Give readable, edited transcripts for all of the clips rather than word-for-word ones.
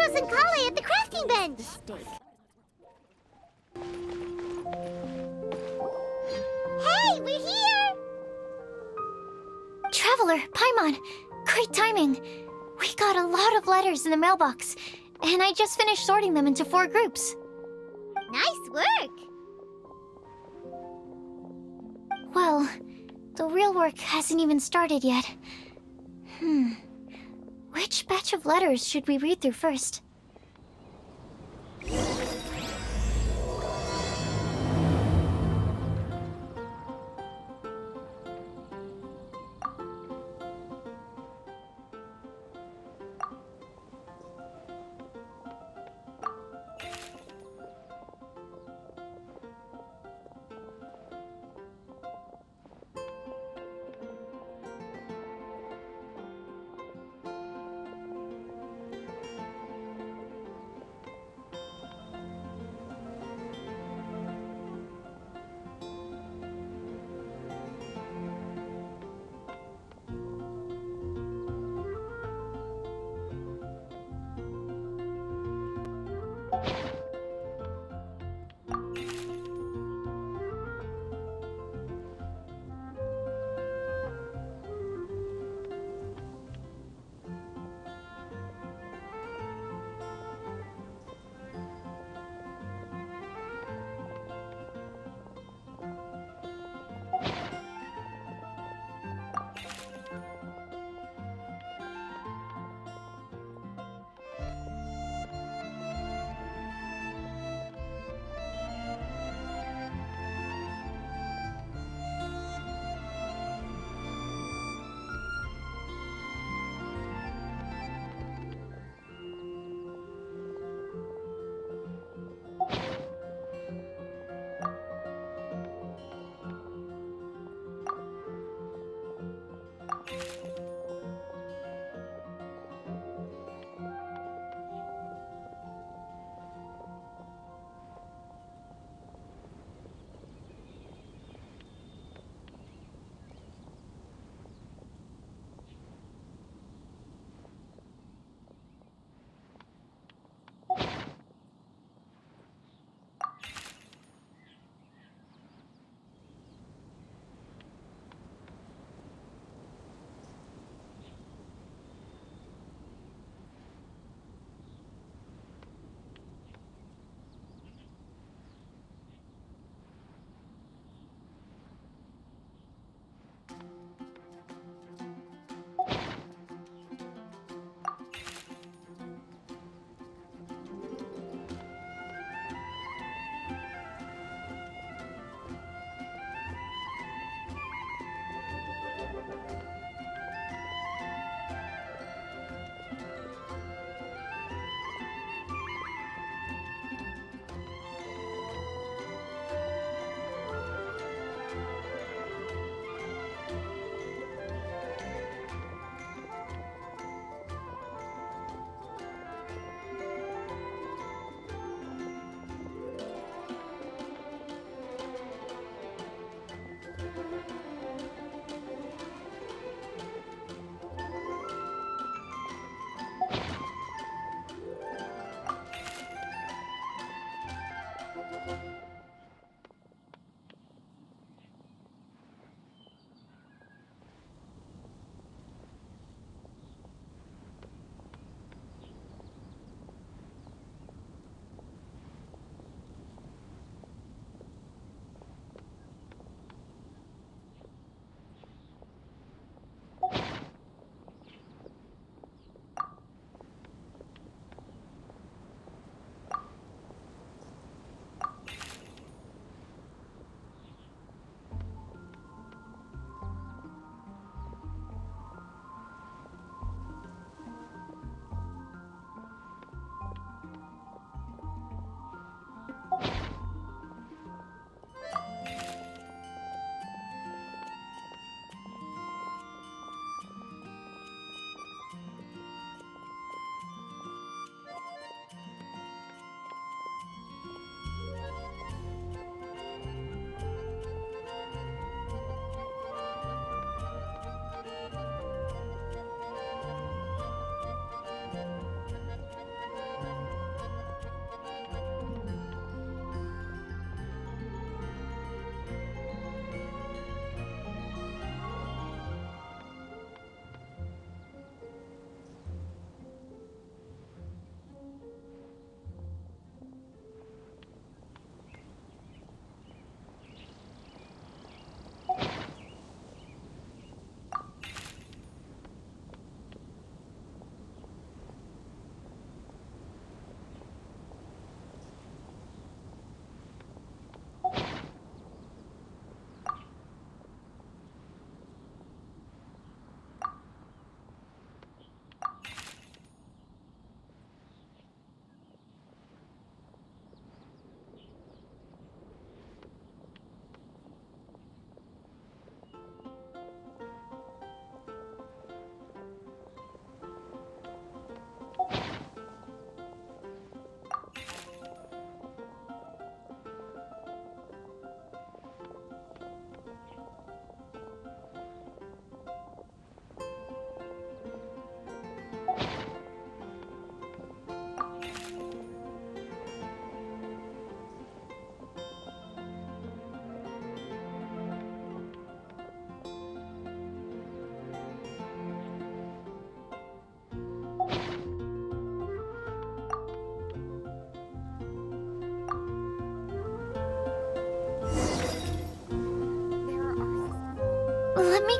Churros and Kale at the crafting bench! Hey, we're here! Traveler, Paimon, great timing. We got a lot of letters in the mailbox, and I just finished sorting them into 4 groups. Nice work! Well, the real work hasn't even started yet. Which batch of letters should we read through first?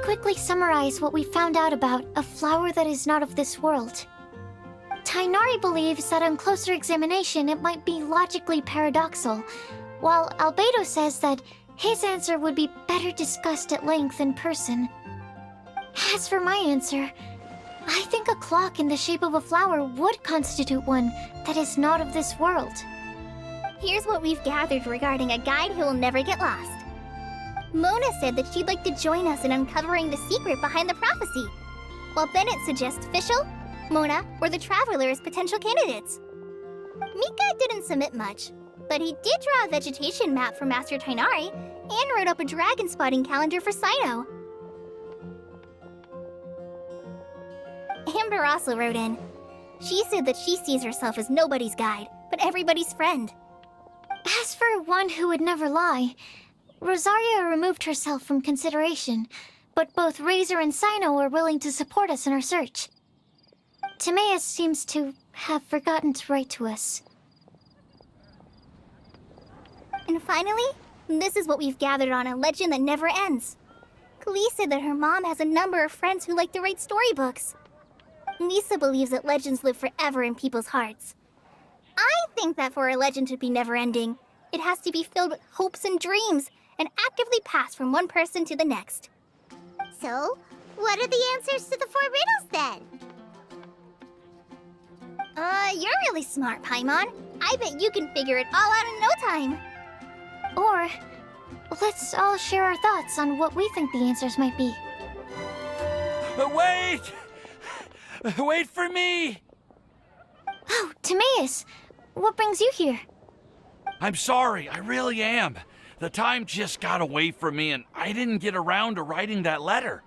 quickly summarize what we found out about a flower that is not of this world. Tainari believes that on closer examination it might be logically paradoxal, while Albedo says that his answer would be better discussed at length in person. As for my answer, I think a clock in the shape of a flower would constitute one that is not of this world. Here's what we've gathered regarding a guide who will never get lost. Mona said that she'd like to join us in uncovering the secret behind the prophecy, while Bennett suggests Fischl, Mona, or the Traveler as potential candidates. Mika didn't submit much, but he did draw a vegetation map for Master Tainari and wrote up a dragon spotting calendar for Saito. Amber also wrote in. She said that she sees herself as nobody's guide, but everybody's friend. As for one who would never lie, Rosaria removed herself from consideration, but both Razor and Sino are willing to support us in our search. Timaeus seems to have forgotten to write to us. And finally, this is what we've gathered on a legend that never ends. Klee said that her mom has a number of friends who like to write storybooks. Lisa believes that legends live forever in people's hearts. I think that for a legend to be never-ending, it has to be filled with hopes and dreams and actively passed from one person to the next. So, what are the answers to the 4 riddles then? You're really smart, Paimon. I bet you can figure it all out in no time. Or, let's all share our thoughts on what we think the answers might be. Wait! Wait for me! Oh, Timaeus! What brings you here? I'm sorry, I really am. The time just got away from me and I didn't get around to writing that letter.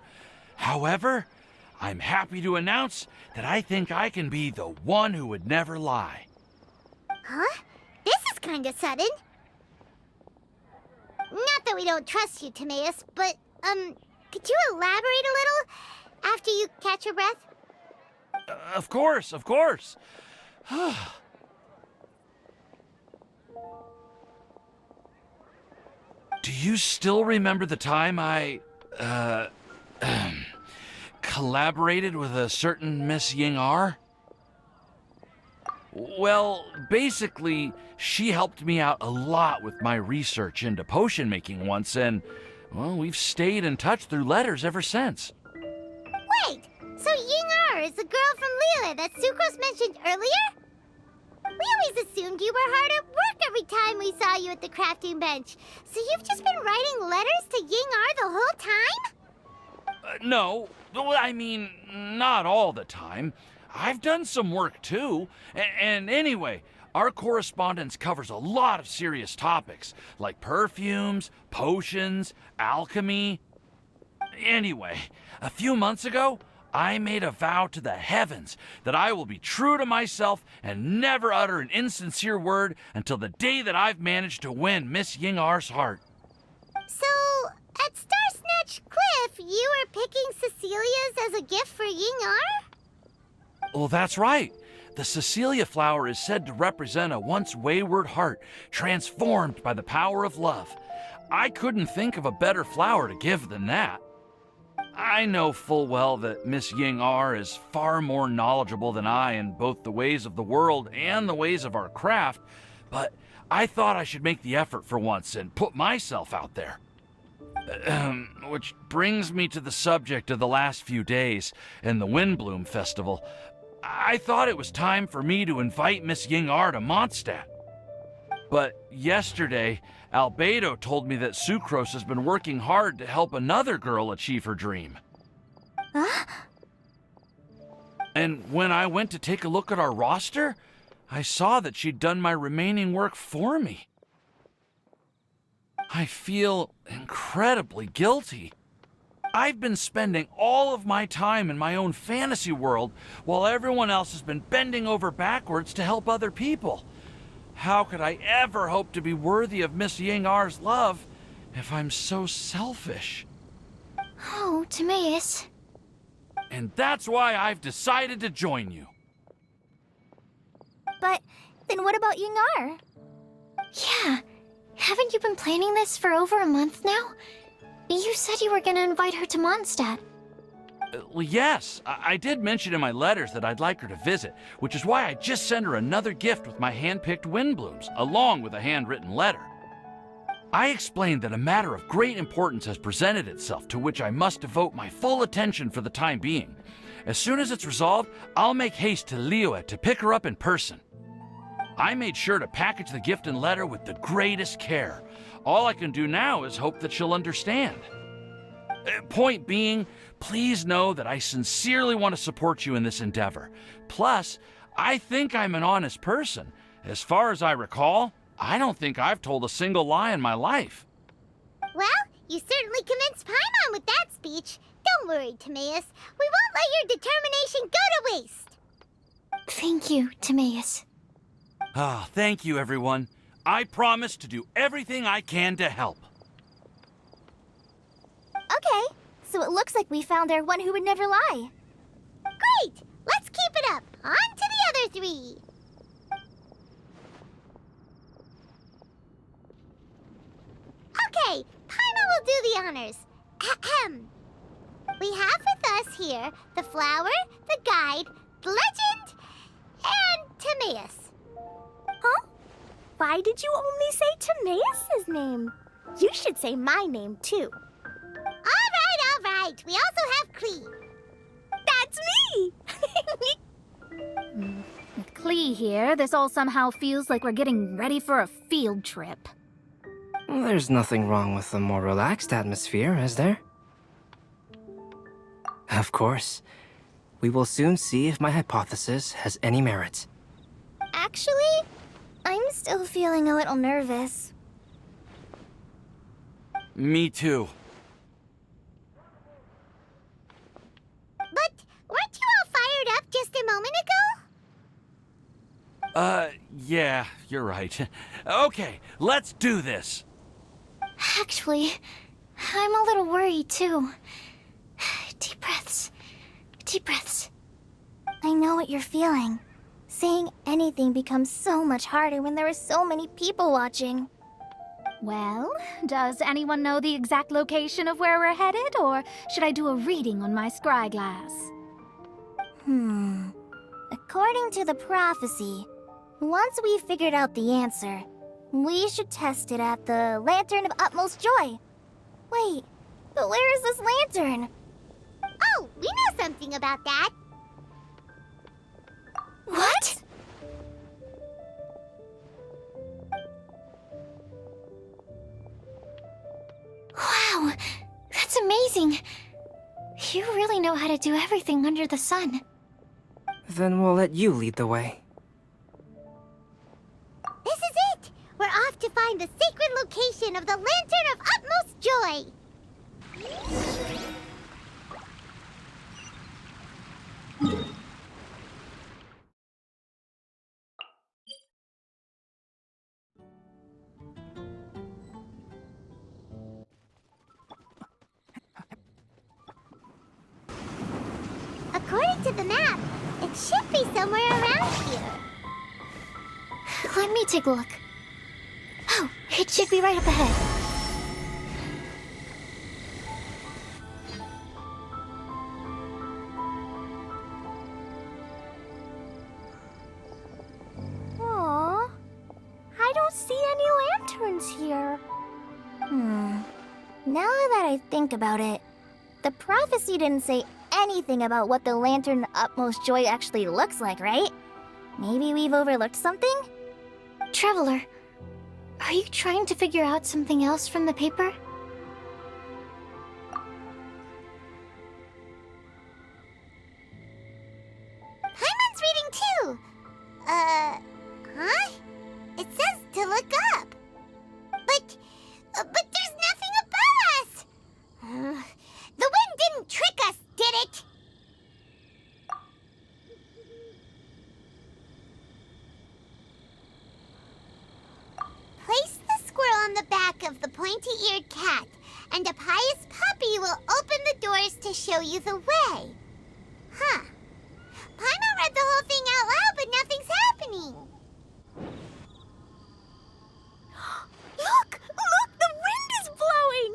However, I'm happy to announce that I think I can be the one who would never lie. Huh? This is kinda sudden. Not that we don't trust you, Timaeus, but, could you elaborate a little after you catch your breath? Of course, of course. Do you still remember the time I, collaborated with a certain Miss Ying-ar? Well, basically, she helped me out a lot with my research into potion making once, and, well, we've stayed in touch through letters ever since. Wait, so Ying-ar is the girl from Lila that Sucrose mentioned earlier? We always assumed you were hard at work every time we saw you at the crafting bench. So you've just been writing letters to Ying-ar the whole time? No, I mean, not all the time. I've done some work too. And anyway, our correspondence covers a lot of serious topics, like perfumes, potions, alchemy. Anyway, a few months ago, I made a vow to the heavens that I will be true to myself and never utter an insincere word until the day that I've managed to win Miss Ying-ar's heart. So, at Star Snatch Cliff, you were picking Cecilia's as a gift for Ying-ar? Well, that's right. The Cecilia flower is said to represent a once wayward heart transformed by the power of love. I couldn't think of a better flower to give than that. I know full well that Miss Ying-ar is far more knowledgeable than I in both the ways of the world and the ways of our craft, but I thought I should make the effort for once and put myself out there. Which brings me to the subject of the last few days and the Windblume Festival. I thought it was time for me to invite Miss Ying-ar to Mondstadt. But yesterday, Albedo told me that Sucrose has been working hard to help another girl achieve her dream. Huh? And when I went to take a look at our roster, I saw that she'd done my remaining work for me. I feel incredibly guilty. I've been spending all of my time in my own fantasy world while everyone else has been bending over backwards to help other people. How could I ever hope to be worthy of Miss Ying-ar's love if I'm so selfish? Oh, Timaeus. And that's why I've decided to join you. But then what about Ying-ar? Yeah, haven't you been planning this for over a month now? You said you were gonna invite her to Mondstadt. Well, yes, I did mention in my letters that I'd like her to visit, which is why I just sent her another gift with my hand-picked windblooms, along with a handwritten letter. I explained that a matter of great importance has presented itself to which I must devote my full attention for the time being. As soon as it's resolved, I'll make haste to Liyue to pick her up in person. I made sure to package the gift and letter with the greatest care. All I can do now is hope that she'll understand. Point being, please know that I sincerely want to support you in this endeavor. Plus, I think I'm an honest person. As far as I recall, I don't think I've told a single lie in my life. Well, you certainly convinced Paimon with that speech. Don't worry, Timaeus. We won't let your determination go to waste. Thank you, Timaeus. Ah, thank you, everyone. I promise to do everything I can to help. Okay, so it looks like we found our one who would never lie. Great! Let's keep it up. On to the other three. Okay, Paimon will do the honors. Ahem. We have with us here the flower, the guide, the legend, and Timaeus. Huh? Why did you only say Timaeus' name? You should say my name, too. All right. We also have Klee. That's me! With Klee here, this all somehow feels like we're getting ready for a field trip. There's nothing wrong with a more relaxed atmosphere, is there? Of course. We will soon see if my hypothesis has any merit. Actually, I'm still feeling a little nervous. Me too. But weren't you all fired up just a moment ago? Yeah, you're right. Okay, let's do this. Actually, I'm a little worried, too. Deep breaths. Deep breaths. I know what you're feeling. Saying anything becomes so much harder when there are so many people watching. Well, does anyone know the exact location of where we're headed, or should I do a reading on my scry glass? According to the prophecy, once we've figured out the answer, we should test it at the Lantern of Utmost Joy. Wait, but where is this lantern? Oh, we know something about that. What? Wow, that's amazing. You really know how to do everything under the sun. Then we'll let you lead the way. This is it! We're off to find the sacred location of the Lantern of Utmost Joy! According to the map, it should be somewhere around here. Let me take a look. Oh, it should be right up ahead. Aww. I don't see any lanterns here. Now that I think about it, the prophecy didn't say anything about what the Lantern of Utmost Joy actually looks like, right? Maybe we've overlooked something? Traveler, are you trying to figure out something else from the paper? Paimon's reading too! Huh? It says to look up. But there's nothing above us! The wind didn't trick us, did it? Place the squirrel on the back of the pointy-eared cat, and a pious puppy will open the doors to show you the way. Huh. Paimon read the whole thing out loud, but nothing's happening. Look! Look! The wind is blowing!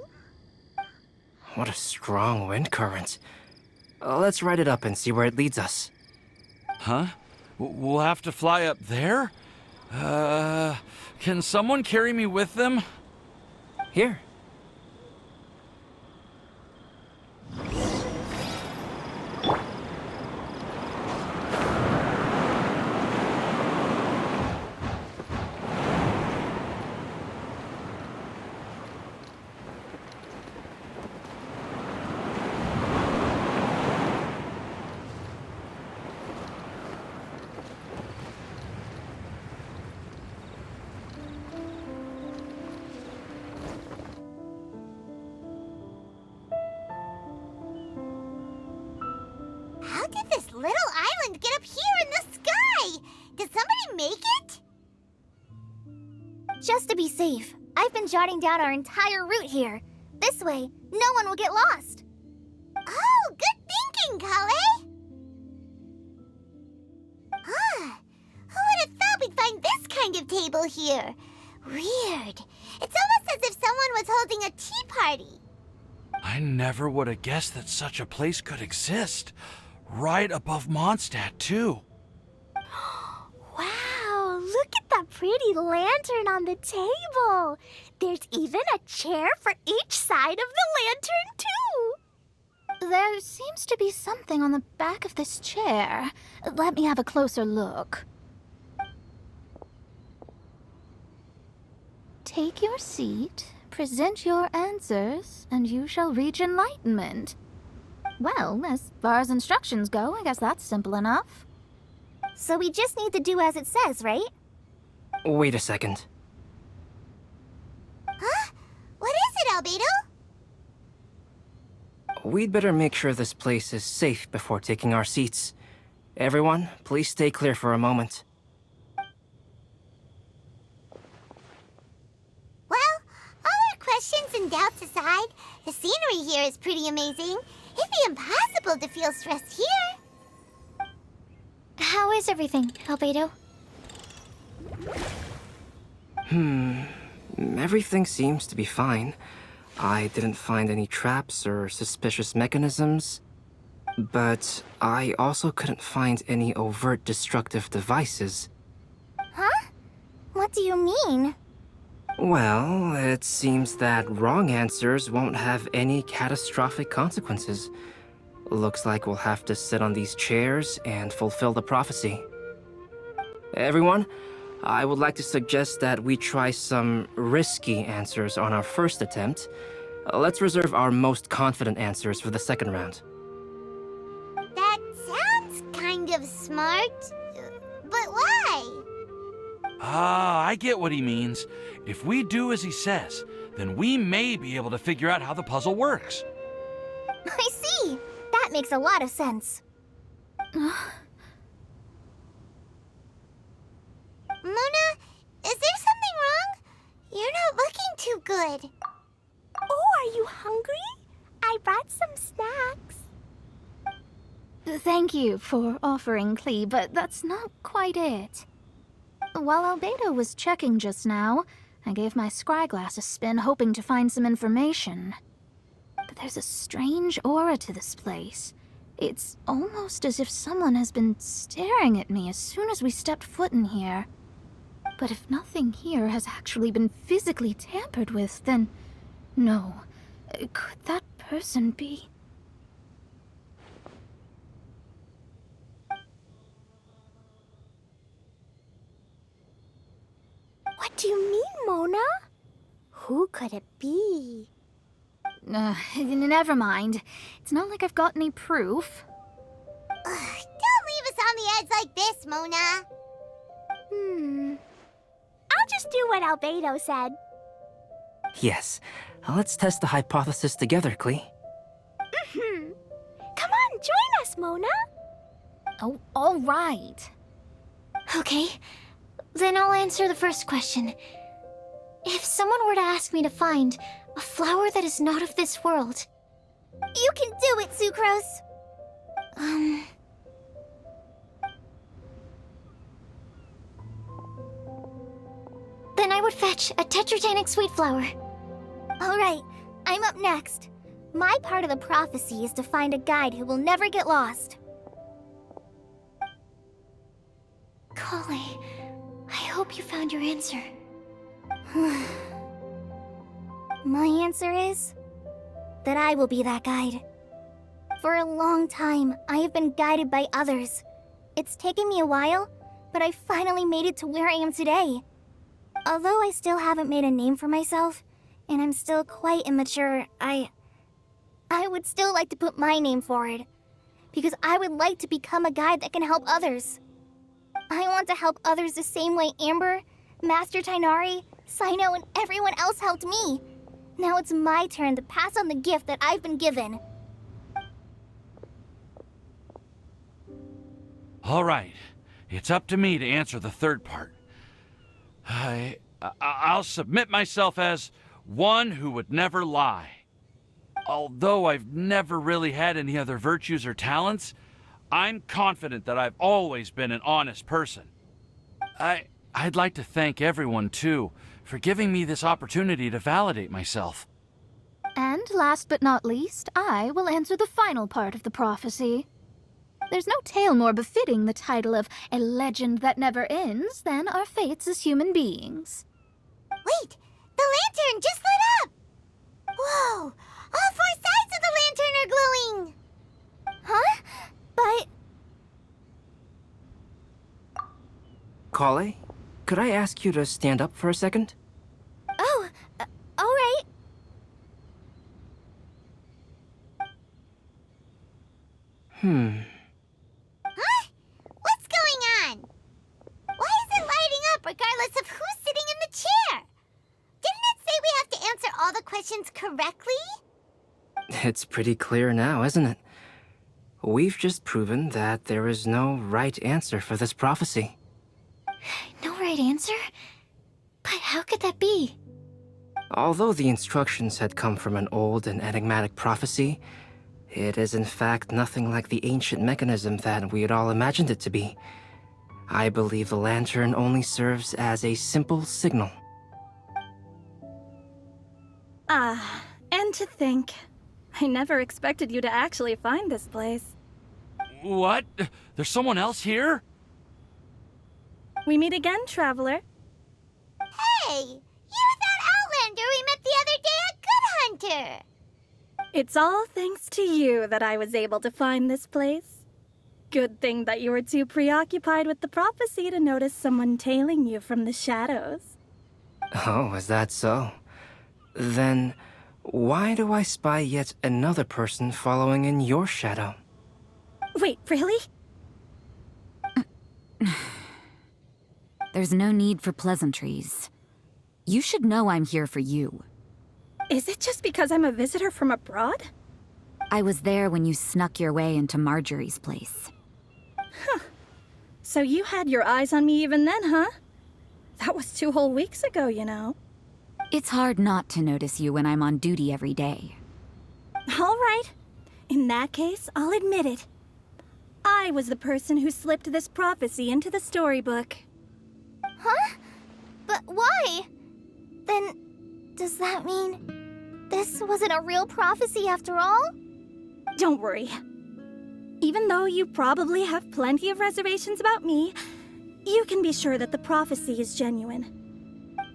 What a strong wind current. Let's ride it up and see where it leads us. Huh? We'll have to fly up there? Can someone carry me with them? Here. How did this little island get up here in the sky? Did somebody make it? Just to be safe, I've been jotting down our entire route here. This way, no one will get lost. Oh, good thinking, Kale. Who would have thought we'd find this kind of table here? Weird. It's almost as if someone was holding a tea party. I never would have guessed that such a place could exist. Right above Mondstadt, too. Wow, look at that pretty lantern on the table. There's even a chair for each side of the lantern, too. There seems to be something on the back of this chair. Let me have a closer look. Take your seat, present your answers, and you shall reach enlightenment. Well, as far as instructions go, I guess that's simple enough. So we just need to do as it says, right? Wait a second. Huh? What is it, Albedo? We'd better make sure this place is safe before taking our seats. Everyone, please stay clear for a moment. Well, all our questions and doubts aside, the scenery here is pretty amazing. It'd be impossible to feel stressed here. How is everything, Albedo? Everything seems to be fine. I didn't find any traps or suspicious mechanisms. But I also couldn't find any overt destructive devices. Huh? What do you mean? Well, it seems that wrong answers won't have any catastrophic consequences. Looks like we'll have to sit on these chairs and fulfill the prophecy. Everyone, I would like to suggest that we try some risky answers on our first attempt. Let's reserve our most confident answers for the second round. That sounds kind of smart. But why? Ah, I get what he means. If we do as he says, then we may be able to figure out how the puzzle works. I see. That makes a lot of sense. Mona, is there something wrong? You're not looking too good. Oh, are you hungry? I brought some snacks. Thank you for offering, Clee, but that's not quite it. While Albedo was checking just now, I gave my scryglass a spin hoping to find some information. But there's a strange aura to this place. It's almost as if someone has been staring at me as soon as we stepped foot in here. But if nothing here has actually been physically tampered with, then no. Could that person be? What do you mean, Mona? Who could it be? Never mind. It's not like I've got any proof. Don't leave us on the edge like this, Mona. I'll just do what Albedo said. Yes, let's test the hypothesis together, Clee. Come on, join us, Mona. Oh, all right. Okay, then I'll answer the first question. If someone were to ask me to find a flower that is not of this world, You can do it, Sucrose. then I would fetch a tetratanic sweet flower. All right, I'm up next. My part of the prophecy is to find a guide who will never get lost. Collei, I hope you found your answer. My answer is that I will be that guide. For a long time, I have been guided by others. It's taken me a while, but I finally made it to where I am today. Although I still haven't made a name for myself, and I'm still quite immature, I would still like to put my name forward, because I would like to become a guide that can help others. I want to help others the same way Amber, Master Tighnari, Cyno, and everyone else helped me. Now it's my turn to pass on the gift that I've been given. All right, it's up to me to answer the third part. I'll submit myself as one who would never lie. Although I've never really had any other virtues or talents, I'm confident that I've always been an honest person. I'd like to thank everyone, too, for giving me this opportunity to validate myself. And last but not least, I will answer the final part of the prophecy. There's no tale more befitting the title of a legend that never ends than our fates as human beings. Wait! The lantern just lit up! Whoa! All four sides of the lantern are glowing! Huh? But... Collei, could I ask you to stand up for a second? Oh, alright. Huh? What's going on? Why is it lighting up regardless of who's sitting in the chair? Didn't it say we have to answer all the questions correctly? It's pretty clear now, isn't it? We've just proven that there is no right answer for this prophecy. No right answer? But how could that be? Although the instructions had come from an old and enigmatic prophecy, it is in fact nothing like the ancient mechanism that we had all imagined it to be. I believe the lantern only serves as a simple signal. And to think, I never expected you to actually find this place. What? There's someone else here? We meet again, traveler. Hey! You're that Outlander we met the other day at Good Hunter! It's all thanks to you that I was able to find this place. Good thing that you were too preoccupied with the prophecy to notice someone tailing you from the shadows. Oh, is that so? Then, why do I spy yet another person following in your shadow? Wait, really? There's no need for pleasantries. You should know I'm here for you. Is it just because I'm a visitor from abroad? I was there when you snuck your way into Marjorie's place. So you had your eyes on me even then, huh? That was 2 whole weeks ago, you know. It's hard not to notice you when I'm on duty every day. All right. In that case, I'll admit it. I was the person who slipped this prophecy into the storybook. Huh? But why? Then, does that mean this wasn't a real prophecy after all? Don't worry. Even though you probably have plenty of reservations about me, you can be sure that the prophecy is genuine.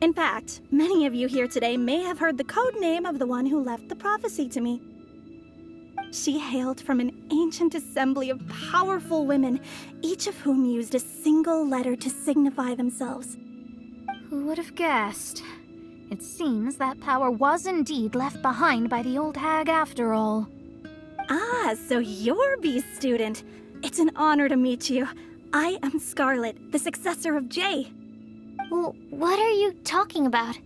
In fact, many of you here today may have heard the code name of the one who left the prophecy to me. She hailed from an ancient assembly of powerful women, each of whom used a single letter to signify themselves. Who would have guessed? It seems that power was indeed left behind by the old hag after all. Ah, so you're B's student. It's an honor to meet you. I am Scarlet, the successor of Jay. Well, what are you talking about?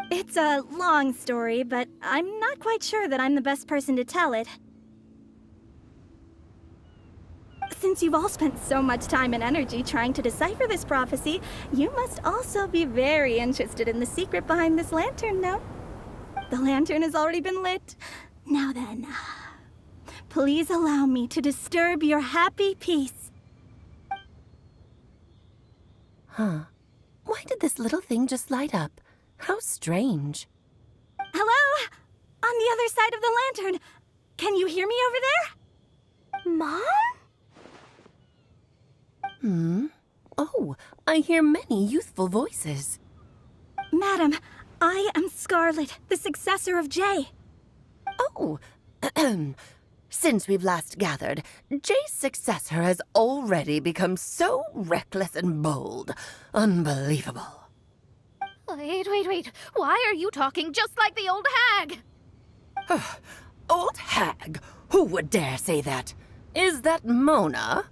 It's a long story, but I'm not quite sure that I'm the best person to tell it. Since you've all spent so much time and energy trying to decipher this prophecy, you must also be very interested in the secret behind this lantern, no? The lantern has already been lit. Now then, please allow me to disturb your happy peace. Huh. Why did this little thing just light up? How strange. Hello? On the other side of the lantern. Can you hear me over there? Mom? Oh, I hear many youthful voices. Madam, I am Scarlet, the successor of Jay. Oh, since we've last gathered, Jay's successor has already become so reckless and bold. Unbelievable. Wait. Why are you talking just like the old hag? Old hag? Who would dare say that? Is that Mona?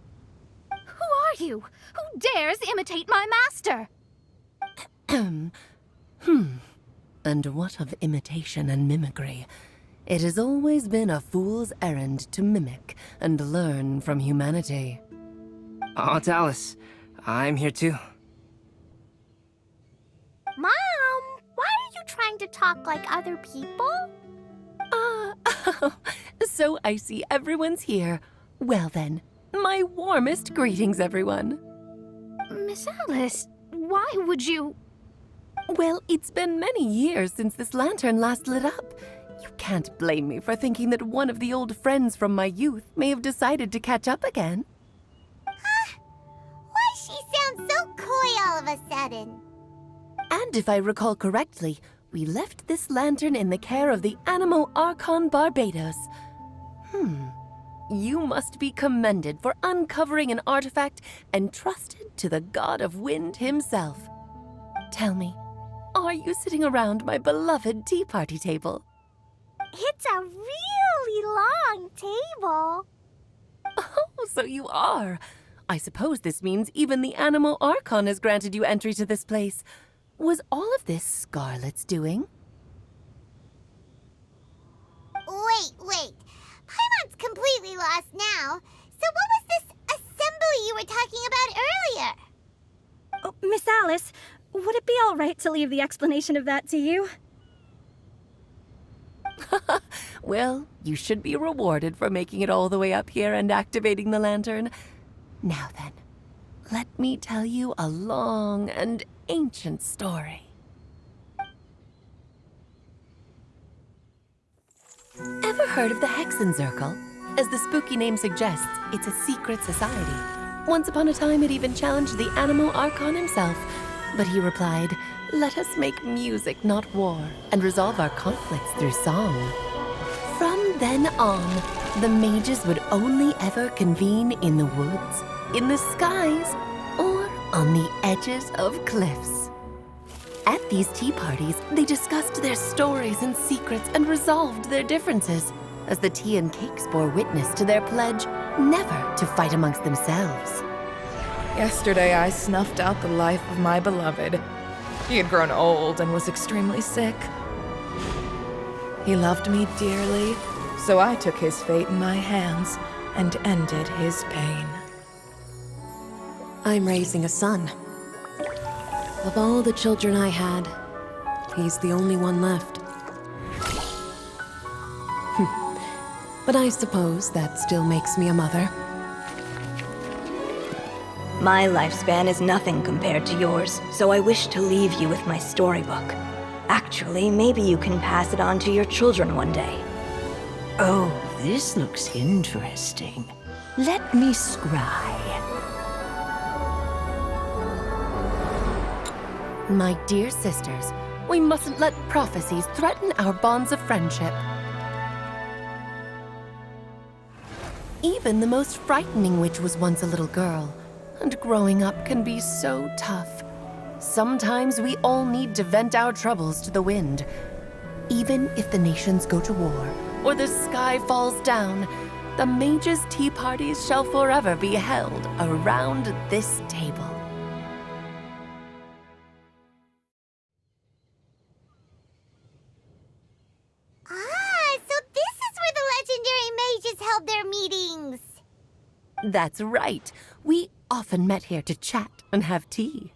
Who are you? Who dares imitate my master? And what of imitation and mimicry? It has always been a fool's errand to mimic and learn from humanity. Aunt Alice, I'm here too. Mom, why are you trying to talk like other people? So I see everyone's here. Well then, my warmest greetings, everyone. Miss Alice, why would you... Well, it's been many years since this lantern last lit up. You can't blame me for thinking that one of the old friends from my youth may have decided to catch up again. Why she sounds so coy all of a sudden? And if I recall correctly, we left this lantern in the care of the Animo Archon Barbados. You must be commended for uncovering an artifact entrusted to the god of wind himself. Tell me, are you sitting around my beloved tea party table? It's a really long table. Oh, so you are. I suppose this means even the Animo Archon has granted you entry to this place. Was all of this Scarlet's doing? Wait. Paimon's completely lost now. So what was this assembly you were talking about earlier? Oh, Miss Alice, would it be all right to leave the explanation of that to you? Well, you should be rewarded for making it all the way up here and activating the lantern. Now then, let me tell you a long and ancient story. Ever heard of the Hexenzirkel? As the spooky name suggests, it's a secret society. Once upon a time, it even challenged the Animo Archon himself. But he replied, "Let us make music, not war, and resolve our conflicts through song." From then on, the mages would only ever convene in the woods, in the skies, or on the edges of cliffs. At these tea parties, they discussed their stories and secrets and resolved their differences, as the tea and cakes bore witness to their pledge never to fight amongst themselves. Yesterday I snuffed out the life of my beloved. He had grown old and was extremely sick. He loved me dearly, so I took his fate in my hands and ended his pain. I'm raising a son. Of all the children I had, he's the only one left. But I suppose that still makes me a mother. My lifespan is nothing compared to yours, so I wish to leave you with my storybook. Actually, maybe you can pass it on to your children one day. Oh, this looks interesting. Let me scry. My dear sisters, we mustn't let prophecies threaten our bonds of friendship. Even the most frightening witch was once a little girl, and growing up can be so tough. Sometimes we all need to vent our troubles to the wind. Even if the nations go to war, or the sky falls down, the mages' tea parties shall forever be held around this table. So this is where the legendary mages held their meetings. That's right. We often met here to chat and have tea.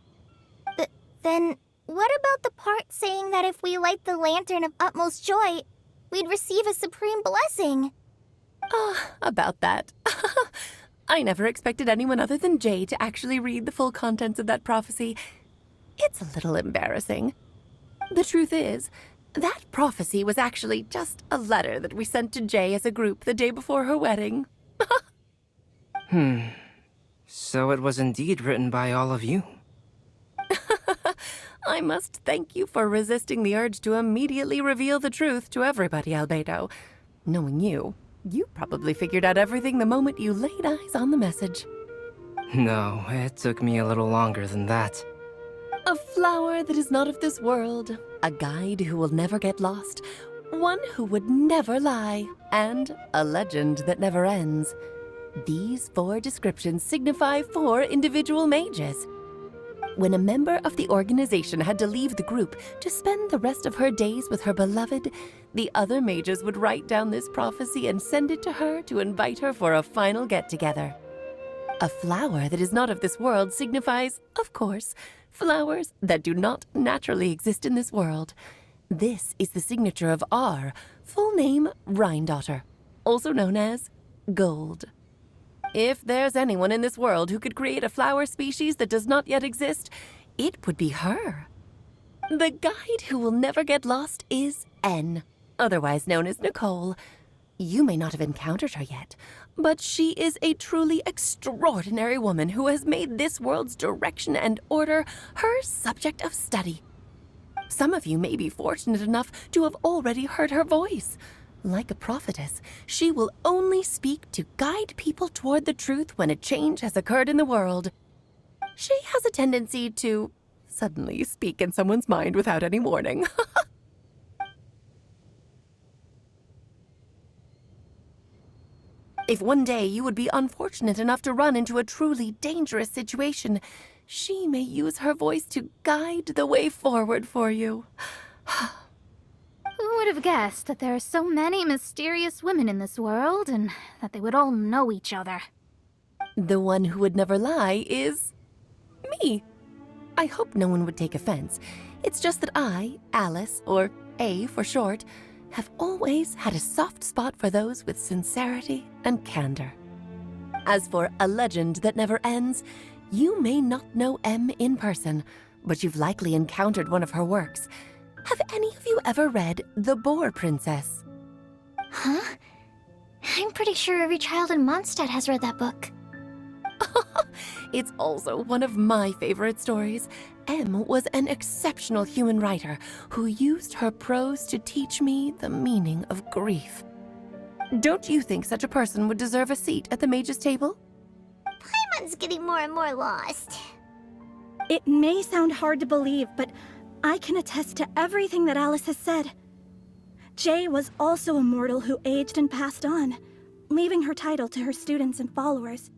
Then, what about the part saying that if we light the lantern of utmost joy, we'd receive a supreme blessing? About that. I never expected anyone other than Jay to actually read the full contents of that prophecy. It's a little embarrassing. The truth is, That prophecy was actually just a letter that we sent to Jay as a group the day before her wedding. So it was indeed written by all of you. I must thank you for resisting the urge to immediately reveal the truth to everybody, Albedo. Knowing you, you probably figured out everything the moment you laid eyes on the message. No, it took me a little longer than that. A flower that is not of this world, a guide who will never get lost, one who would never lie, and a legend that never ends. These 4 descriptions signify 4 individual mages. When a member of the organization had to leave the group to spend the rest of her days with her beloved, the other mages would write down this prophecy and send it to her to invite her for a final get-together. A flower that is not of this world signifies, of course, flowers that do not naturally exist in this world. This is the signature of our full name, Rhine-daughter, also known as Gold. If there's anyone in this world who could create a flower species that does not yet exist, it would be her. The guide who will never get lost is N, otherwise known as Nicole. You may not have encountered her yet, but she is a truly extraordinary woman who has made this world's direction and order her subject of study. Some of you may be fortunate enough to have already heard her voice. Like a prophetess, she will only speak to guide people toward the truth when a change has occurred in the world. She has a tendency to suddenly speak in someone's mind without any warning. If one day you would be unfortunate enough to run into a truly dangerous situation, she may use her voice to guide the way forward for you. Who would have guessed that there are so many mysterious women in this world, and that they would all know each other? The one who would never lie is me. I hope no one would take offense. It's just that I, Alice, or A for short, have always had a soft spot for those with sincerity and candor. As for a legend that never ends, you may not know M in person, but you've likely encountered one of her works. Have any of you ever read The Boar Princess? Huh? I'm pretty sure every child in Mondstadt has read that book. It's also one of my favorite stories. M was an exceptional human writer who used her prose to teach me the meaning of grief. Don't you think such a person would deserve a seat at the mage's table? Paimon's getting more and more lost. It may sound hard to believe, but I can attest to everything that Alice has said. Jay was also a mortal who aged and passed on, leaving her title to her students and followers.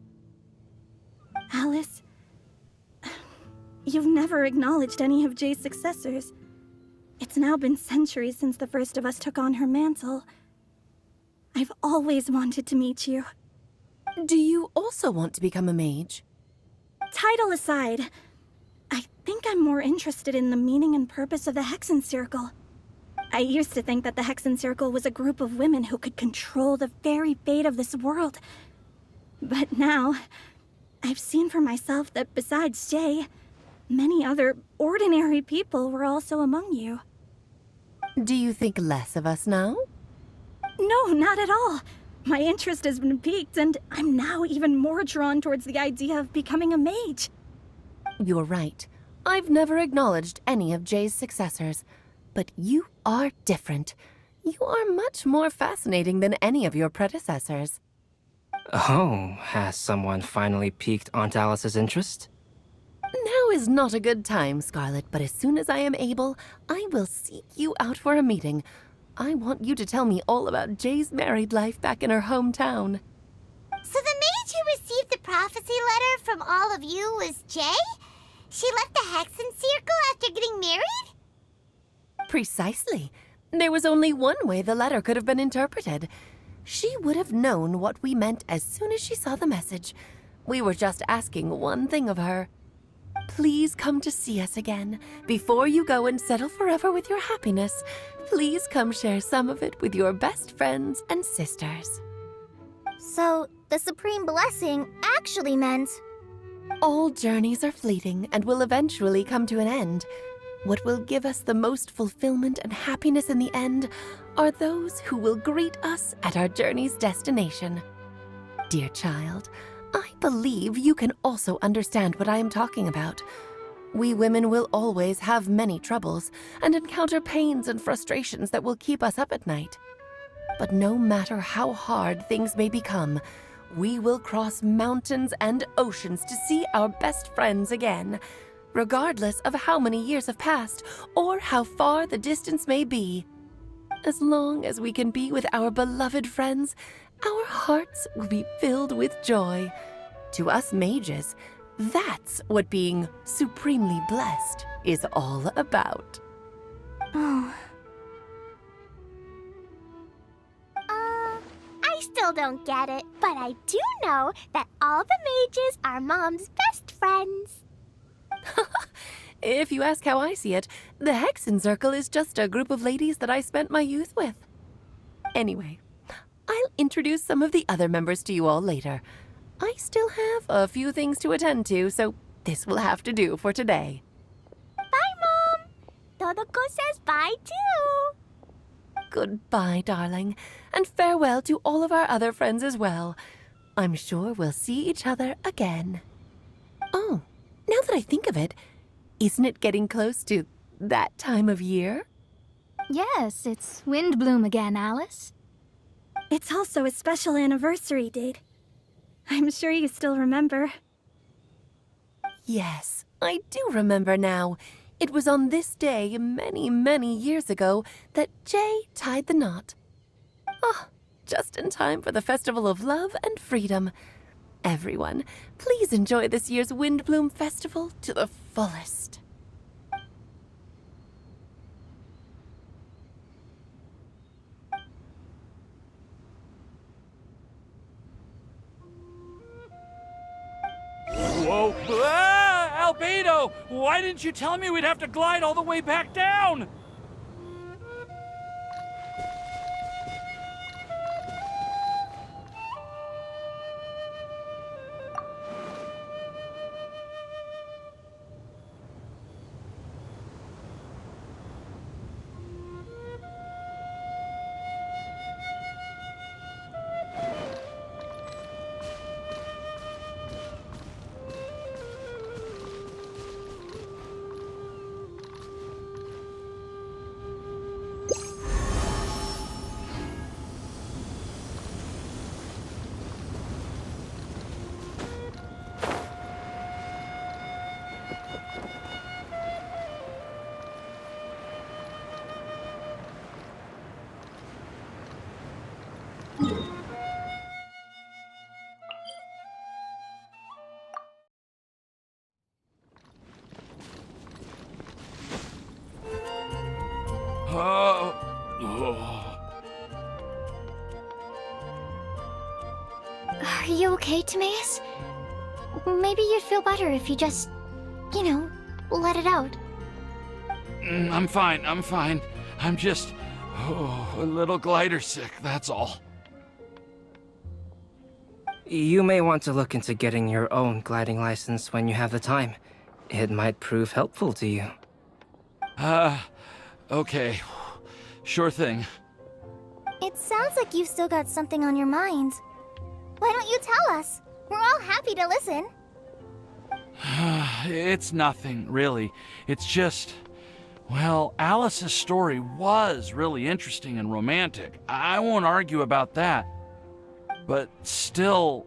Alice, you've never acknowledged any of Jay's successors. It's now been centuries since the first of us took on her mantle. I've always wanted to meet you. Do you also want to become a mage? Title aside, I think I'm more interested in the meaning and purpose of the Hexen Circle. I used to think that the Hexen Circle was a group of women who could control the very fate of this world. But now, I've seen for myself that besides Jay, many other ordinary people were also among you. Do you think less of us now? No, not at all. My interest has been piqued, and I'm now even more drawn towards the idea of becoming a mage. You're right. I've never acknowledged any of Jay's successors. But you are different. You are much more fascinating than any of your predecessors. Oh, has someone finally piqued Aunt Alice's interest? Now is not a good time, Scarlet, but as soon as I am able, I will seek you out for a meeting. I want you to tell me all about Jay's married life back in her hometown. So the mage who received the prophecy letter from all of you was Jay? She left the Hexen Circle after getting married? Precisely. There was only one way the letter could have been interpreted. She would have known what we meant as soon as she saw the message. We were just asking one thing of her. Please come to see us again. Before you go and settle forever with your happiness, please come share some of it with your best friends and sisters. So, the Supreme Blessing actually meant... All journeys are fleeting and will eventually come to an end. What will give us the most fulfillment and happiness in the end are those who will greet us at our journey's destination. Dear child, I believe you can also understand what I am talking about. We women will always have many troubles and encounter pains and frustrations that will keep us up at night. But no matter how hard things may become, we will cross mountains and oceans to see our best friends again, regardless of how many years have passed or how far the distance may be. As long as we can be with our beloved friends, our hearts will be filled with joy. To us mages, that's what being supremely blessed is all about. Oh. I still don't get it, but I do know that all the mages are Mom's best friends. If you ask how I see it, the Hexen Circle is just a group of ladies that I spent my youth with. Anyway, I'll introduce some of the other members to you all later. I still have a few things to attend to, so this will have to do for today. Bye, Mom! Todoko says bye, too! Goodbye, darling, and farewell to all of our other friends as well. I'm sure we'll see each other again. Oh, now that I think of it, isn't it getting close to that time of year? Yes, it's Windblume again, Alice. It's also a special anniversary date. I'm sure you still remember. Yes, I do remember now. It was on this day many, many years ago that Jay tied the knot. Ah, just in time for the Festival of Love and Freedom. Everyone, please enjoy this year's Windblume Festival to the fullest. Whoa! Ah, Albedo! Why didn't you tell me we'd have to glide all the way back down? Are you okay, Timaeus? Maybe you'd feel better if you just, let it out. I'm fine. I'm just a little glider sick, that's all. You may want to look into getting your own gliding license when you have the time. It might prove helpful to you. Okay. Sure thing. It sounds like you've still got something on your mind. Why don't you tell us? We're all happy to listen. It's nothing, really. It's just... Well, Alice's story was really interesting and romantic. I won't argue about that. But still,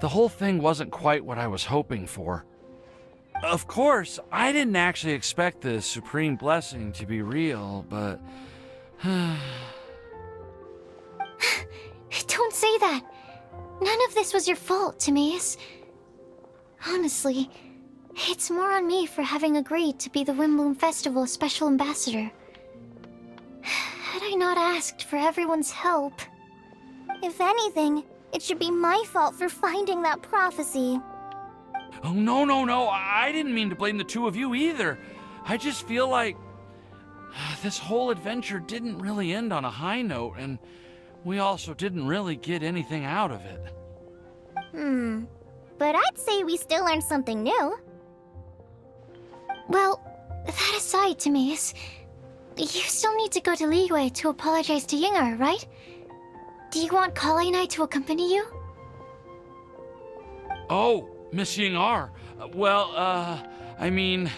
the whole thing wasn't quite what I was hoping for. Of course, I didn't actually expect the supreme blessing to be real, but... Don't say that. None of this was your fault, Timaeus. Honestly, it's more on me for having agreed to be the Windblume Festival Special Ambassador. Had I not asked for everyone's help... If anything, it should be my fault for finding that prophecy. Oh, no. I didn't mean to blame the two of you either. I just feel like this whole adventure didn't really end on a high note, and we also didn't really get anything out of it. But I'd say we still learned something new. Well, that aside, Timaeus, you still need to go to Liyue to apologize to Yingar, right? Do you want Kale and I to accompany you? Oh, Miss Yingar. Well, I mean,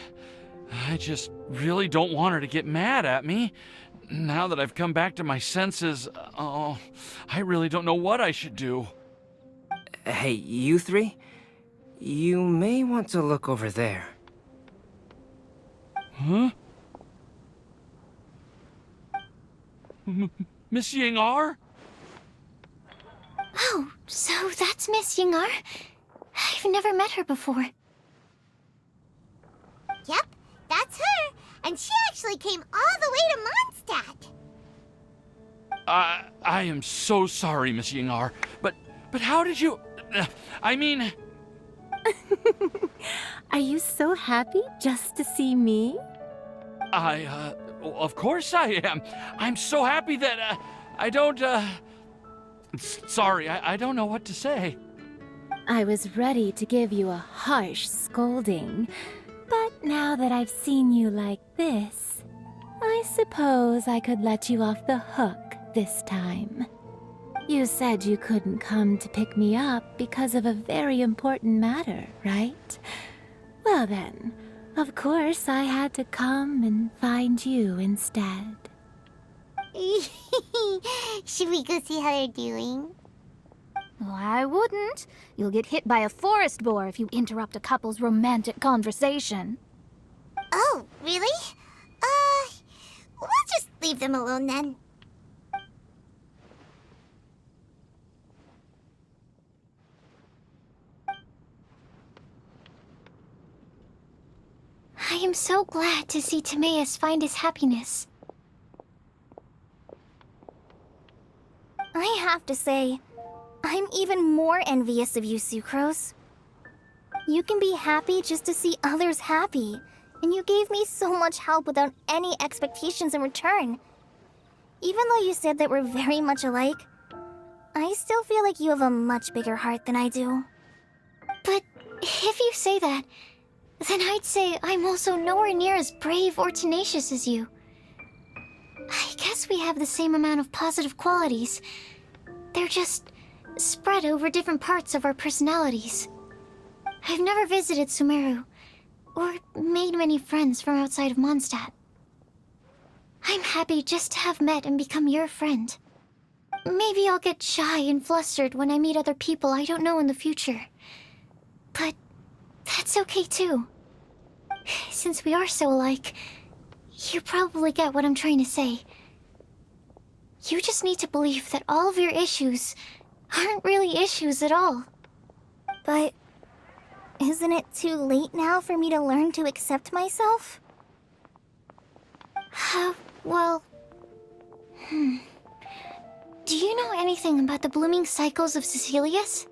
I just really don't want her to get mad at me. Now that I've come back to my senses, I really don't know what I should do. Hey, you three? You may want to look over there. Huh? Miss Yingar? Oh, so that's Miss Yingar? I've never met her before. Yep, that's her. And she actually came all the way to Mondstadt. I am so sorry, Miss Yingar, but how did you... I mean... Are you so happy just to see me? Of course I am. I'm so happy that, I don't, Sorry, I don't know what to say. I was ready to give you a harsh scolding, but now that I've seen you like this, I suppose I could let you off the hook this time. You said you couldn't come to pick me up because of a very important matter, right? Well then, of course I had to come and find you instead. Should we go see how they're doing? Well, I wouldn't. You'll get hit by a forest boar if you interrupt a couple's romantic conversation. Oh, really? We'll just leave them alone then. I am so glad to see Timaeus find his happiness. I have to say, I'm even more envious of you, Sucrose. You can be happy just to see others happy, and you gave me so much help without any expectations in return. Even though you said that we're very much alike, I still feel like you have a much bigger heart than I do. But if you say that, then I'd say I'm also nowhere near as brave or tenacious as you. I guess we have the same amount of positive qualities. They're just spread over different parts of our personalities. I've never visited Sumeru, or made many friends from outside of Mondstadt. I'm happy just to have met and become your friend. Maybe I'll get shy and flustered when I meet other people I don't know in the future. But that's okay too. Since we are so alike, you probably get what I'm trying to say. You just need to believe that all of your issues aren't really issues at all. But isn't it too late now for me to learn to accept myself? Well... Do you know anything about the blooming cycles of Cecilius?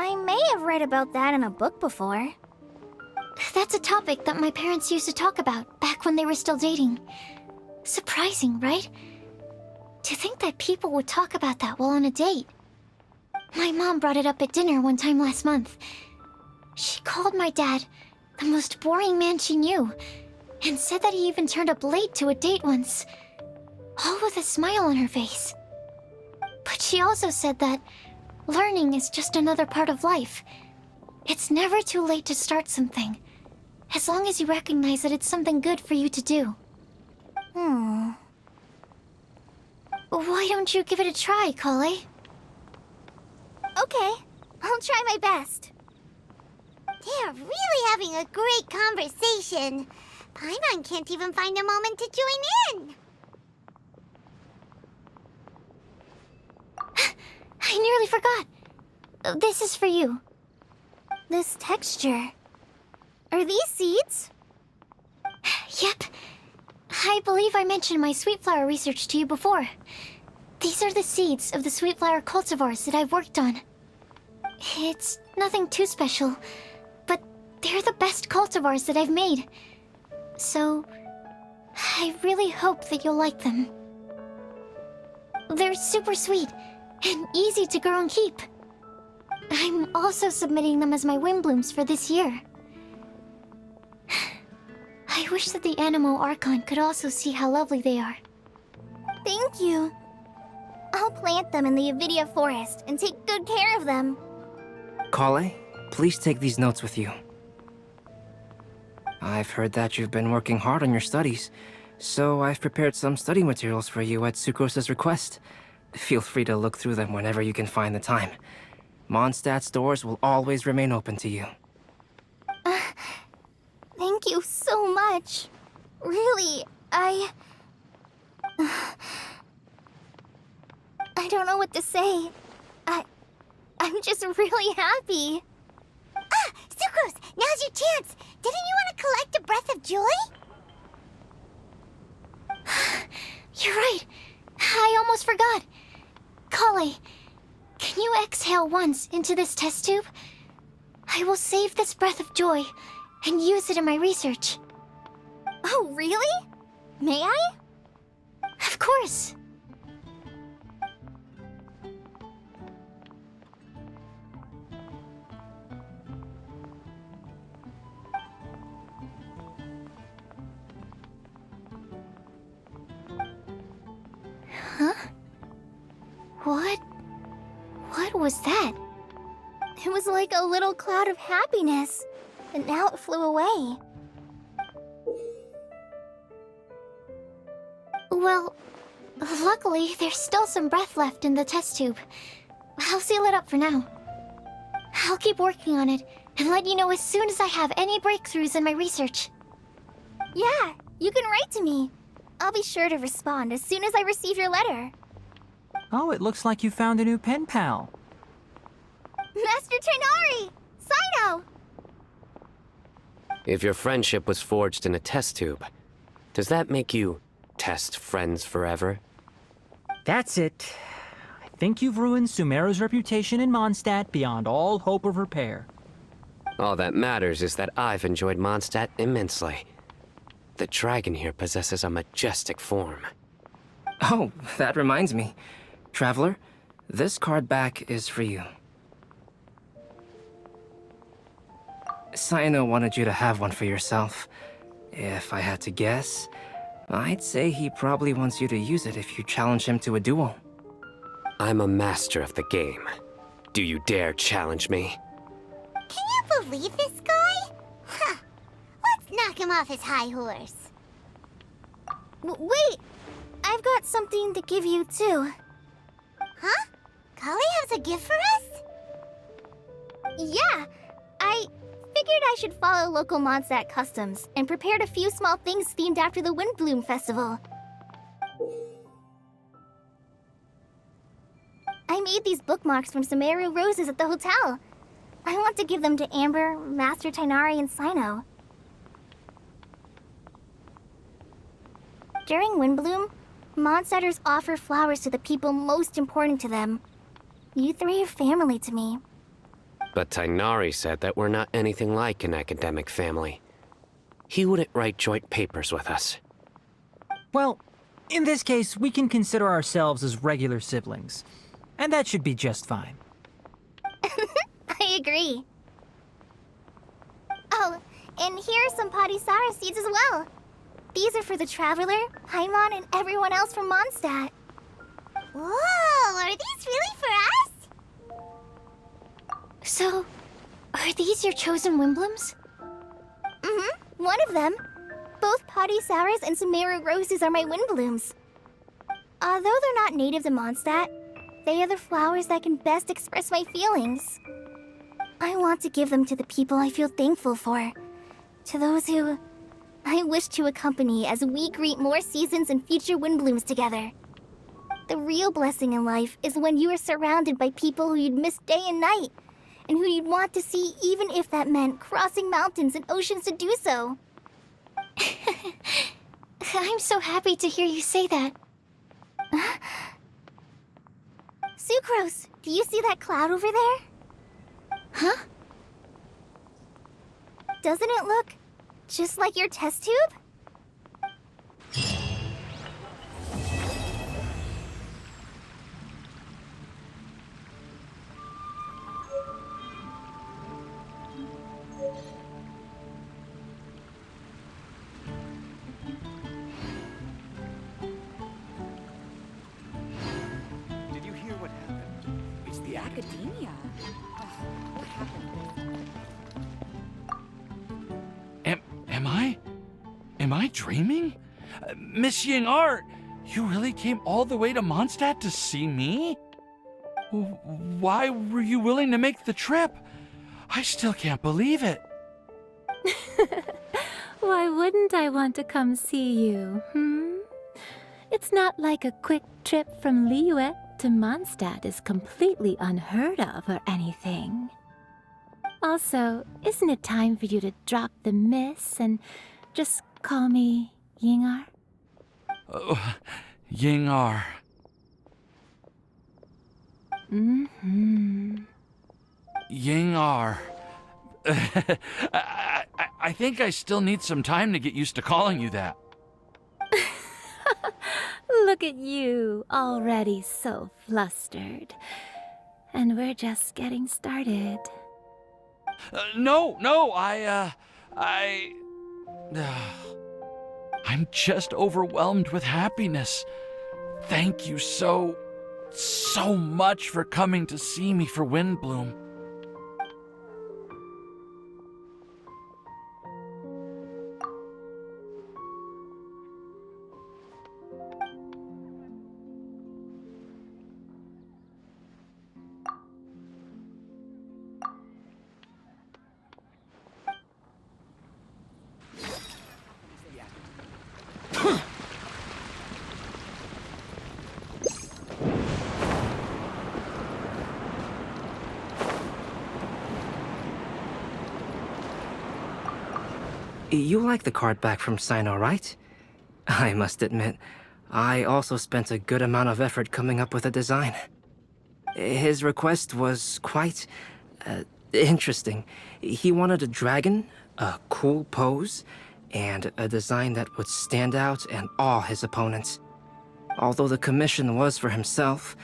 I may have read about that in a book before. That's a topic that my parents used to talk about back when they were still dating. Surprising, right? To think that people would talk about that while on a date. My mom brought it up at dinner one time last month. She called my dad the most boring man she knew, and said that he even turned up late to a date once, all with a smile on her face. But she also said that learning is just another part of life. It's never too late to start something, as long as you recognize that it's something good for you to do. Why don't you give it a try, Kale? Okay, I'll try my best. They're really having a great conversation. Paimon can't even find a moment to join in. I nearly forgot. This is for you. This texture. Are these seeds? Yep. I believe I mentioned my sweet flower research to you before. These are the seeds of the sweet flower cultivars that I've worked on. It's nothing too special, but they're the best cultivars that I've made. So, I really hope that you'll like them. They're super sweet and easy to grow and keep. I'm also submitting them as my Windblooms for this year. I wish that the animal Archon could also see how lovely they are. Thank you. I'll plant them in the Avidia forest and take good care of them. Kale, please take these notes with you. I've heard that you've been working hard on your studies, so I've prepared some study materials for you at Sucrose's request. Feel free to look through them whenever you can find the time. Mondstadt's doors will always remain open to you. Thank you so much. Really, I don't know what to say. I'm just really happy. Ah, Sucrose, now's your chance. Didn't you want to collect a breath of joy? You're right. I almost forgot. Kale, can you exhale once into this test tube? I will save this breath of joy and use it in my research. Oh, really? May I? Of course. Huh? What was that? It was like a little cloud of happiness, and now it flew away. Well, luckily, there's still some breath left in the test tube. I'll seal it up for now. I'll keep working on it and let you know as soon as I have any breakthroughs in my research. Yeah, you can write to me. I'll be sure to respond as soon as I receive your letter. Oh, it looks like you found a new pen pal. Master Tighnari! Cyno! If your friendship was forged in a test tube, does that make you test friends forever? That's it. I think you've ruined Sumeru's reputation in Mondstadt beyond all hope of repair. All that matters is that I've enjoyed Mondstadt immensely. The dragon here possesses a majestic form. Oh, that reminds me. Traveler, this card back is for you. Cyno wanted you to have one for yourself. If I had to guess, I'd say he probably wants you to use it if you challenge him to a duel. I'm a master of the game. Do you dare challenge me? Can you believe this guy? Huh. Let's knock him off his high horse. Wait! I've got something to give you, too. Huh? Kale has a gift for us? Yeah! I figured I should follow local Mondstadt customs and prepared a few small things themed after the Windblume festival. I made these bookmarks from Sumeru roses at the hotel. I want to give them to Amber, Master Tighnari, and Cyno. During Windblume, Mondstadters offer flowers to the people most important to them. You three are family to me. But Tighnari said that we're not anything like an academic family. He wouldn't write joint papers with us. Well, in this case, we can consider ourselves as regular siblings. And that should be just fine. I agree. Oh, and here are some Padisara seeds as well. These are for the Traveler, Paimon, and everyone else from Mondstadt. Whoa, are these really for us? So, are these your chosen Windblooms? Mm-hmm, one of them. Both Padisauras and Sumeru roses are my Windblooms. Although they're not native to Mondstadt, they are the flowers that can best express my feelings. I want to give them to the people I feel thankful for. To those who I wish to accompany as we greet more seasons and future Windblooms together. The real blessing in life is when you are surrounded by people who you'd miss day and night, and who you'd want to see even if that meant crossing mountains and oceans to do so. I'm so happy to hear you say that. Sucrose, do you see that cloud over there? Huh? Doesn't it look just like your test tube? academia. What happened? Am I dreaming? Miss Ying Art, you really came all the way to Mondstadt to see me? Why were you willing to make the trip? I still can't believe it. Why wouldn't I want to come see you, It's not like a quick trip from Liyue to Mondstadt is completely unheard of or anything. Also, isn't it time for you to drop the miss and just call me Yingar? Oh, Yingar. Yingar. I think I still need some time to get used to calling you that. Look at you, already so flustered. And we're just getting started. No, I'm just overwhelmed with happiness. Thank you so much for coming to see me for Windblume. You like the card back from Sino, right? I must admit, I also spent a good amount of effort coming up with a design. His request was quite interesting. He wanted a dragon, a cool pose, and a design that would stand out and awe his opponents. Although the commission was for himself,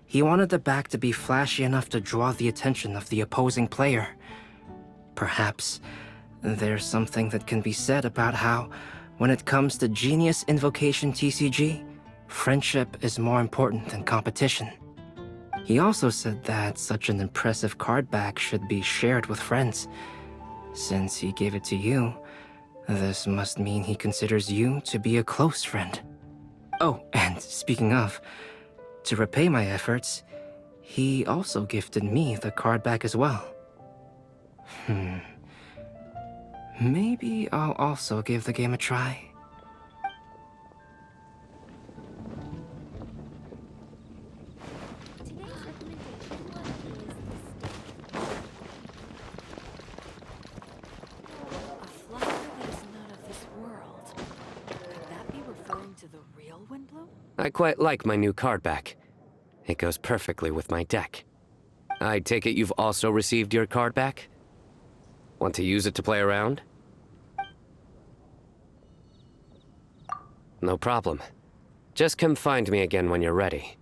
he wanted the back to be flashy enough to draw the attention of the opposing player. Perhaps there's something that can be said about how, when it comes to genius invocation TCG, friendship is more important than competition. He also said that such an impressive card back should be shared with friends. Since he gave it to you, this must mean he considers you to be a close friend. Oh, and speaking of, to repay my efforts, he also gifted me the card back as well. Maybe I'll also give the game a try. A flower that is not of this world. Could that be referring to the real Windblume? I quite like my new card back. It goes perfectly with my deck. I take it you've also received your card back? Want to use it to play around? No problem. Just come find me again when you're ready.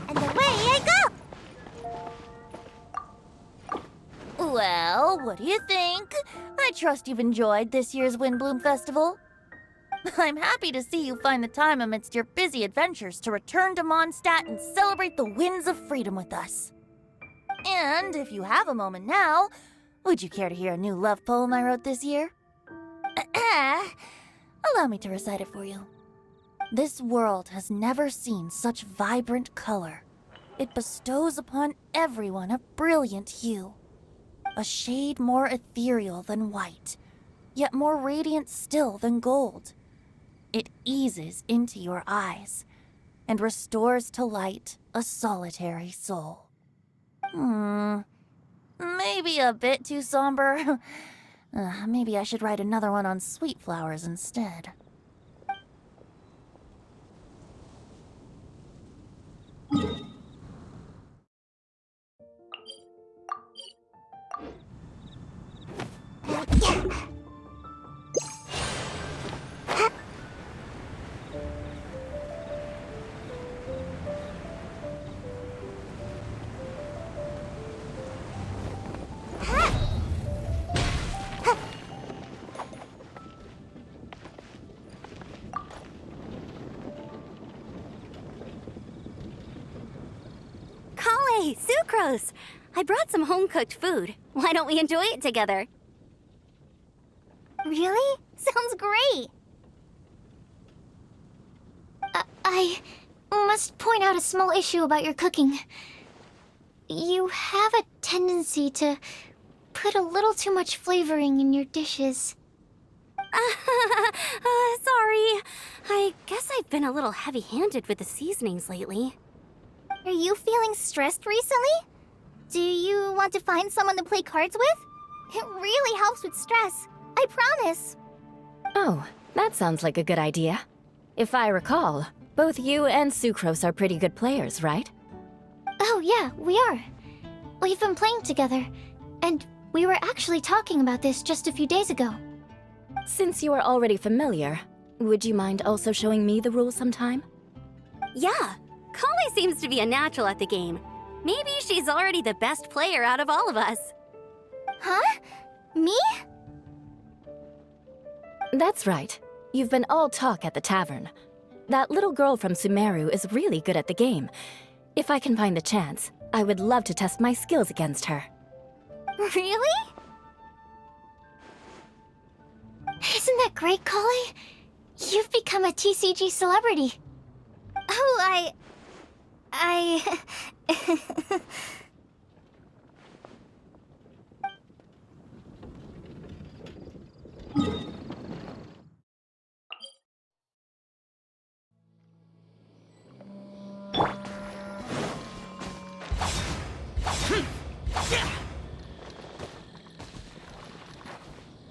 And away I go! Well, what do you think? I trust you've enjoyed this year's Windblume Festival. I'm happy to see you find the time amidst your busy adventures to return to Mondstadt and celebrate the winds of freedom with us. And if you have a moment now, would you care to hear a new love poem I wrote this year? Allow me to recite it for you. This world has never seen such vibrant color. It bestows upon everyone a brilliant hue. A shade more ethereal than white, yet more radiant still than gold. It eases into your eyes and restores to light a solitary soul. Maybe a bit too somber. Maybe I should write another one on sweet flowers instead. Hey, Sucrose! I brought some home-cooked food. Why don't we enjoy it together? Really? Sounds great! I must point out a small issue about your cooking. You have a tendency to put a little too much flavoring in your dishes. Sorry. I guess I've been a little heavy-handed with the seasonings lately. Are you feeling stressed recently? Do you want to find someone to play cards with? It really helps with stress. I promise. Oh, that sounds like a good idea. If I recall, both you and Sucrose are pretty good players, right? Oh yeah, we are. We've been playing together, and we were actually talking about this just a few days ago. Since you are already familiar, would you mind also showing me the rules sometime? Yeah, Kali seems to be a natural at the game. Maybe she's already the best player out of all of us. Huh? Me? That's right. You've been all talk at the tavern. That little girl from Sumeru is really good at the game. If I can find the chance, I would love to test my skills against her. Really? Isn't that great, Kali? You've become a TCG celebrity. Oh,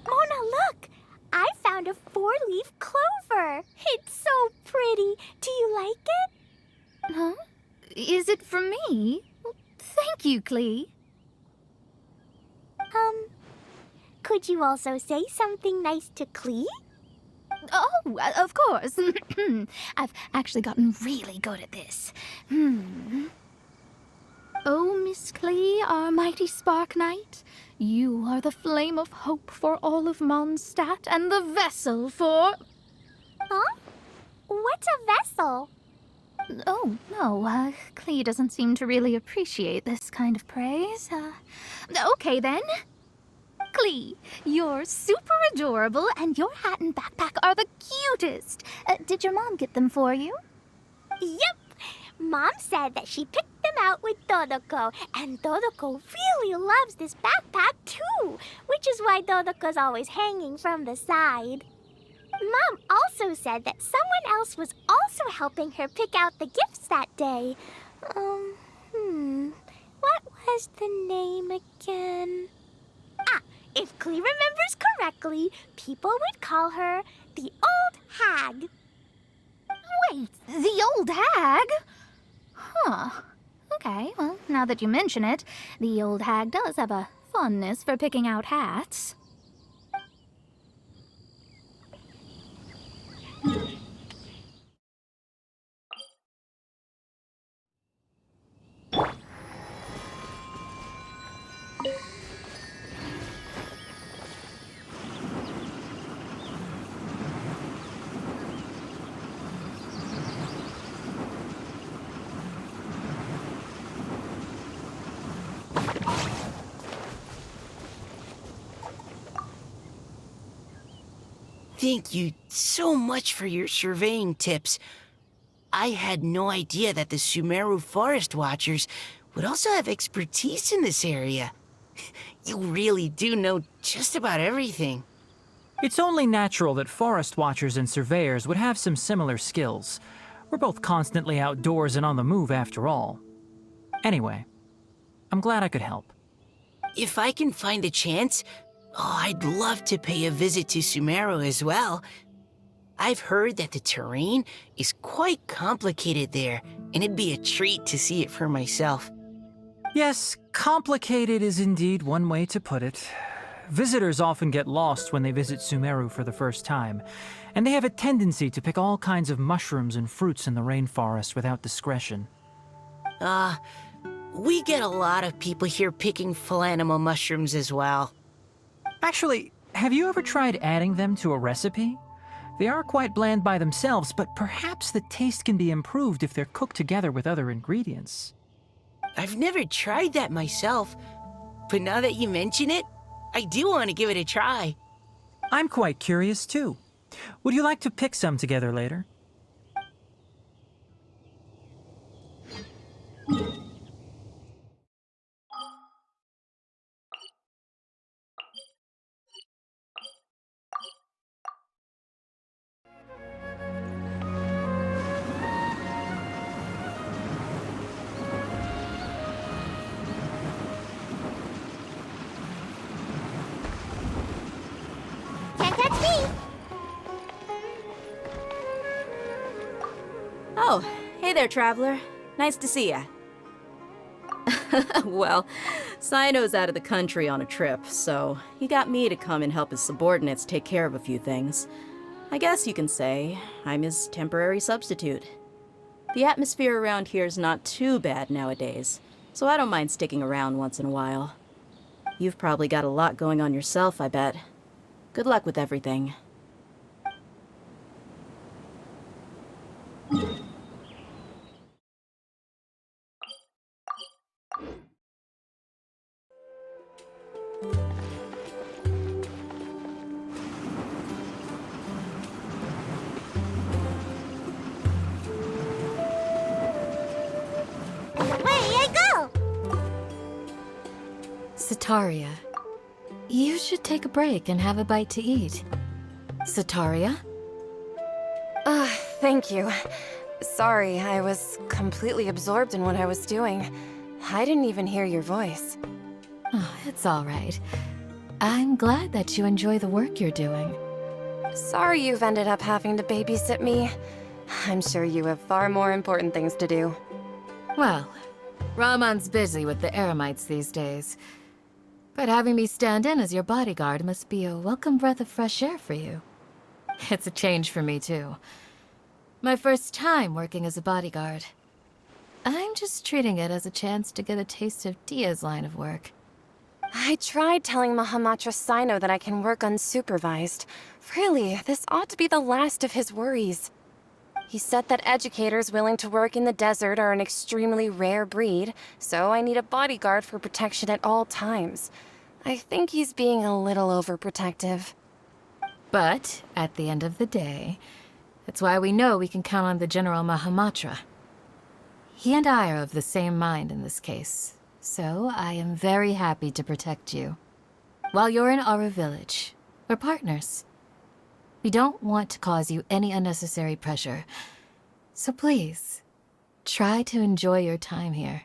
Mona, look! I found a 4-leaf clover. It's so pretty. Do you like it? Huh? Is it for me? Well, thank you, Klee. Could you also say something nice to Klee? Oh, of course. I've actually gotten really good at this. Oh, Miss Klee, our mighty Spark Knight, you are the flame of hope for all of Mondstadt and the vessel for... Huh? What's a vessel? Oh, no, Klee doesn't seem to really appreciate this kind of praise. Okay, then. Klee, you're super adorable, and your hat and backpack are the cutest. Did your mom get them for you? Yep! Mom said that she picked them out with Dodoko, and Dodoko really loves this backpack too, which is why Dodoko's always hanging from the side. Mom also said that someone else was also helping her pick out the gifts that day. What was the name again? Ah, if Klee remembers correctly, people would call her the Old Hag. Wait, the Old Hag? Huh. Okay, well, now that you mention it, the Old Hag does have a fondness for picking out hats. Thank you so much for your surveying tips. I had no idea that the Sumeru Forest Watchers would also have expertise in this area. You really do know just about everything. It's only natural that forest watchers and surveyors would have some similar skills. We're both constantly outdoors and on the move after all. Anyway, I'm glad I could help. If I can find a chance, I'd love to pay a visit to Sumeru as well. I've heard that the terrain is quite complicated there, and it'd be a treat to see it for myself. Yes, complicated is indeed one way to put it. Visitors often get lost when they visit Sumeru for the first time, and they have a tendency to pick all kinds of mushrooms and fruits in the rainforest without discretion. We get a lot of people here picking Phalanima mushrooms as well. Actually, have you ever tried adding them to a recipe? They are quite bland by themselves, but perhaps the taste can be improved if they're cooked together with other ingredients. I've never tried that myself, but now that you mention it, I do want to give it a try. I'm quite curious too. Would you like to pick some together later? Can't touch me! Oh, hey there, traveler. Nice to see ya. Well, Sino's out of the country on a trip, so he got me to come and help his subordinates take care of a few things. I guess you can say I'm his temporary substitute. The atmosphere around here is not too bad nowadays, so I don't mind sticking around once in a while. You've probably got a lot going on yourself, I bet. Good luck with everything. Sataria, you should take a break and have a bite to eat. Sataria? Thank you. Sorry, I was completely absorbed in what I was doing. I didn't even hear your voice. Oh, it's all right. I'm glad that you enjoy the work you're doing. Sorry you've ended up having to babysit me. I'm sure you have far more important things to do. Well, Ramon's busy with the Eremites these days. But having me stand in as your bodyguard must be a welcome breath of fresh air for you. It's a change for me, too. My first time working as a bodyguard. I'm just treating it as a chance to get a taste of Dia's line of work. I tried telling Mahamatra Sino that I can work unsupervised. Really, this ought to be the last of his worries. He said that educators willing to work in the desert are an extremely rare breed, so I need a bodyguard for protection at all times. I think he's being a little overprotective. But, at the end of the day, that's why we know we can count on the General Mahamatra. He and I are of the same mind in this case, so I am very happy to protect you. While you're in our village, we're partners. We don't want to cause you any unnecessary pressure, so please, try to enjoy your time here.